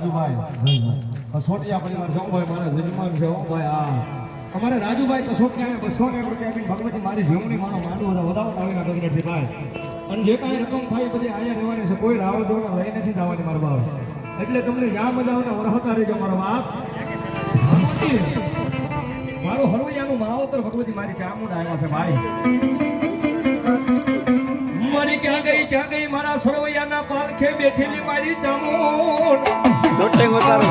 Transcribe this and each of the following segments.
રાજુભાઈ કસોટિયા પરિવાર સોમભાઈ મારા જજમાન છે ભાઈ આ અમારે રાજુભાઈ કસોટિયા 200 રૂપિયા ભગવતી મારી જીવની માનો માંડવો વધાવટ આવીના ડગરથી ભાઈ અને જે કાંઈ રકમ થાય બધી અહીંયા રહેવાની છે કોઈ રાવ જોને લઈ નથી જવાની મારો બાપ એટલે તમને યા મજા આવે વરહતા રહેજો મારો બાપ મારો હરવૈયાનું માવતર ભગવતી મારી ચામુંડા આવ્યા છે ભાઈ મારી ક્યાં ગઈ મારા સરવૈયાના પાલખે બેઠેલી મારી ચામુંડ દોટે ગોતારો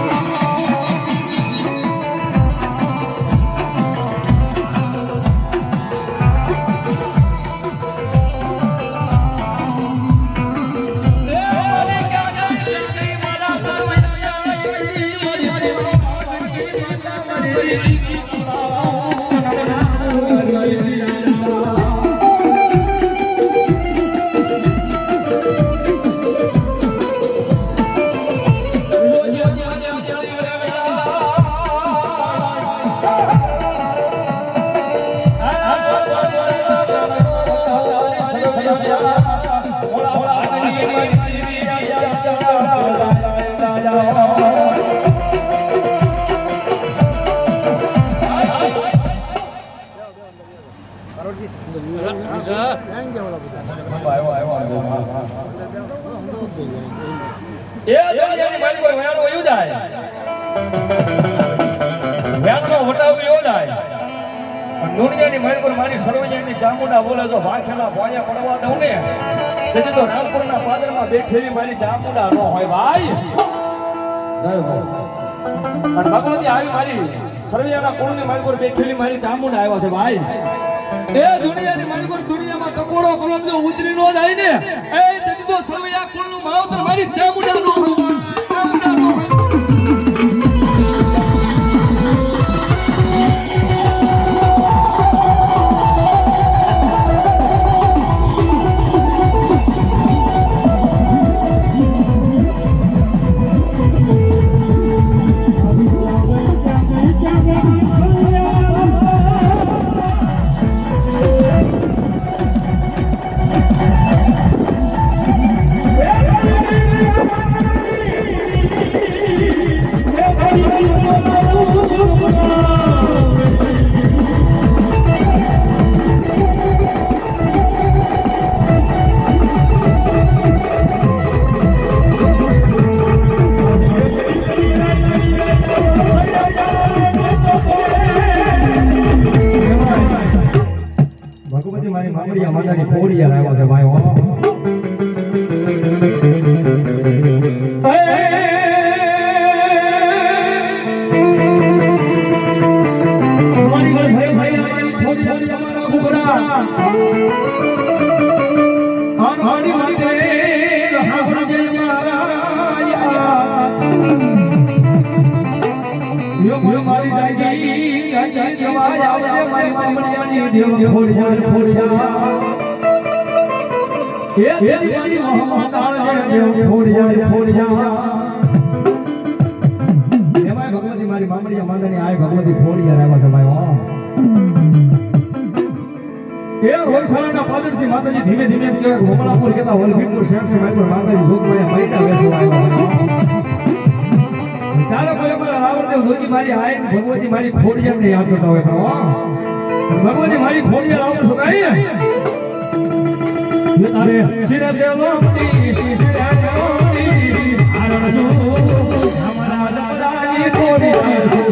ચામુંડા બોલે જો ભાખેલા ભોયા પડવા દઉં ને તેથી તો રામપુરના પાદરમાં બેઠેલી મારી ચામુંડા ન હોય ભાઈ અને ભગવતી આવી મારી સરવૈયાના કુળની મારી પર બેઠેલી મારી ચામુંડા આવ્યા છે ભાઈ એ દુનિયાની મારી પર દુનિયામાં ટકોરો કરો જો ઉતરી નો જાય ને એ તેથી તો સરવૈયા કુળનું માવતર મારી ચામુંડા નો હોય ચામુંડા નો હોય ભગવતી મારી મામડિયા માંદની આય ભગવતી ફોડિયા રહેવા છે ભાઈ એ રોયસાળાના પાદરથી માતાજી ધીમે ધીમે હોમલાપુર કેતા વલભીપુર શહેર છે મારી માતાજી જોગમાયા મૈડા બેસવા આવ્યા ચાલો કોઈ અમારા રાવણદેવ જોગી મારી આય ભગવતી મારી ફોડિયાને યાદ કરતા હોય ભગવતી મારી ફોડિયા રાવણ સુકાઈ તારે શિરે સે લોમતી શિરે સે લોમતી આરણ સુ હમારા દાદાની ફોડિયા